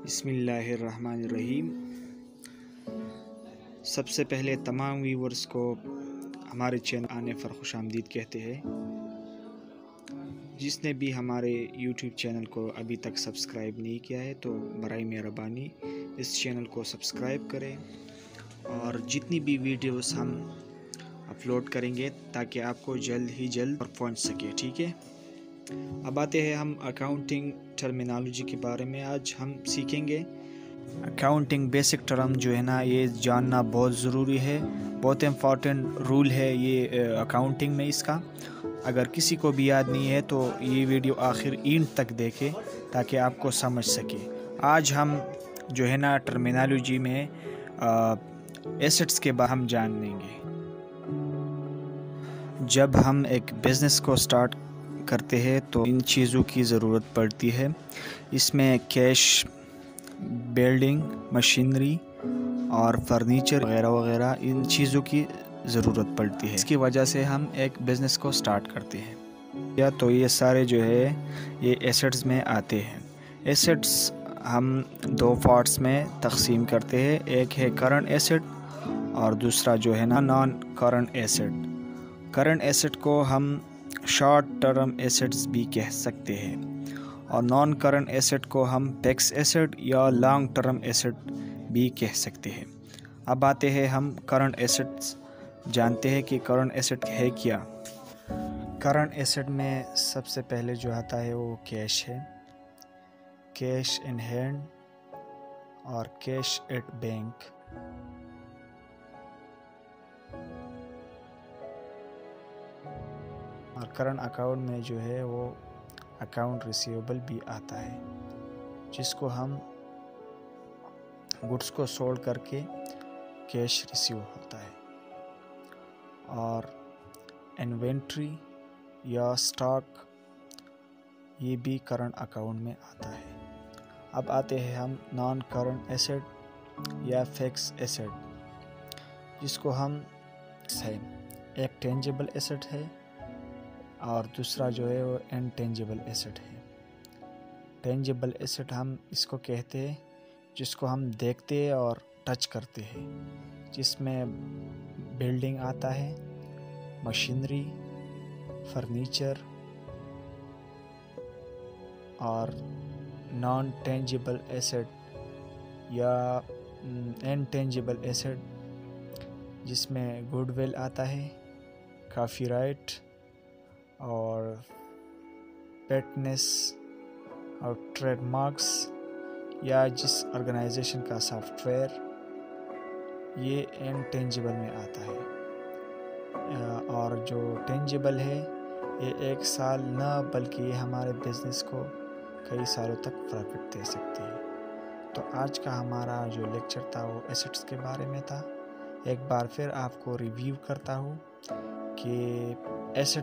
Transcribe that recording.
بسم اللہ الرحمن الرحیم۔ سب سے پہلے تمام ویورز کو ہمارے چینل آنے پر خوش آمدید کہتے ہیں۔ جس نے بھی ہمارے یوٹیوب چینل کو ابھی تک سبسکرائب نہیں کیا ہے تو برائے مہربانی اس چینل کو سبسکرائب کریں اور جتنی بھی ویڈیوز ہم اپلوڈ کریں گے تاکہ آپ کو جلد ہی جلد پہنچ سکے، ٹھیک ہے۔ اب آتے ہیں ہم اکاؤنٹنگ ٹرمینالوجی کے بارے میں۔ آج ہم سیکھیں گے اکاؤنٹنگ بیسک ٹرم جو ہے نا، یہ جاننا بہت ضروری ہے، بہت امپورٹنٹ رول ہے یہ اکاؤنٹنگ میں اس کا۔ اگر کسی کو بھی یاد نہیں ہے تو یہ ویڈیو آخر اینڈ تک دیکھے تاکہ آپ کو سمجھ سکے۔ آج ہم جو ہے نا ٹرمینالوجی میں ایسٹس کے بارے ہم جان لیں گے۔ جب ہم ایک بزنس کو سٹارٹ کرتے ہیں تو ان چیزوں کی ضرورت پڑتی ہے۔ اس میں کیش، بلڈنگ، مشینری اور فرنیچر وغیرہ وغیرہ ان چیزوں کی ضرورت پڑتی ہے۔ اس کی وجہ سے ہم ایک بزنس کو سٹارٹ کرتے ہیں۔ یا تو یہ سارے جو ہے یہ ایسٹس میں آتے ہیں۔ ایسٹس ہم دو پارٹس میں تقسیم کرتے ہیں، ایک ہے کرنٹ ایسٹ اور دوسرا جو ہے نا non current asset. Current asset کو ہم شارٹ ٹرم ایسٹس بھی کہہ سکتے ہیں اور نان کرنٹ ایسٹ کو ہم فکس ایسٹ یا لانگ ٹرم ایسٹ بھی کہہ سکتے ہیں۔ اب آتے ہیں ہم کرنٹ ایسٹس، جانتے ہیں کہ کرنٹ ایسٹ ہے کیا۔ کرنٹ ایسٹ میں سب سے پہلے جو آتا ہے وہ کیش ہے، کیش ان ہینڈ اور کیش ایٹ بینک۔ اور کرنٹ اکاؤنٹ میں جو ہے وہ اکاؤنٹ ریسیویبل بھی آتا ہے، جس کو ہم گڈس کو سولڈ کر کے کیش ریسیو ہوتا ہے۔ اور انوینٹری یا سٹاک یہ بھی کرنٹ اکاؤنٹ میں آتا ہے۔ اب آتے ہیں ہم نان کرنٹ ایسٹ یا فکس ایسٹ، جس کو ہم ایک ٹینجیبل ایسٹ ہے اور دوسرا جو ہے وہ انٹینجیبل ایسٹ ہے۔ ٹینجیبل ایسٹ ہم اس کو کہتے ہیں جس کو ہم دیکھتے اور ٹچ کرتے ہیں، جس میں بلڈنگ آتا ہے، مشینری، فرنیچر۔ اور نان ٹینجیبل ایسٹ یا انٹینجیبل ایسٹ جس میں گڈ ول آتا ہے، کاپی رائٹ اور پیٹنس اور ٹریڈ مارکس یا جس آرگنائزیشن کا سافٹ ویئر، یہ انٹینجیبل میں آتا ہے۔ اور جو ٹینجیبل ہے یہ ایک سال نہ بلکہ یہ ہمارے بزنس کو کئی سالوں تک پروفٹ دے سکتے ہیں۔ تو آج کا ہمارا جو لیکچر تھا وہ ایسٹس کے بارے میں تھا۔ ایک بار پھر آپ کو ریویو کرتا ہوں کہ ایسٹ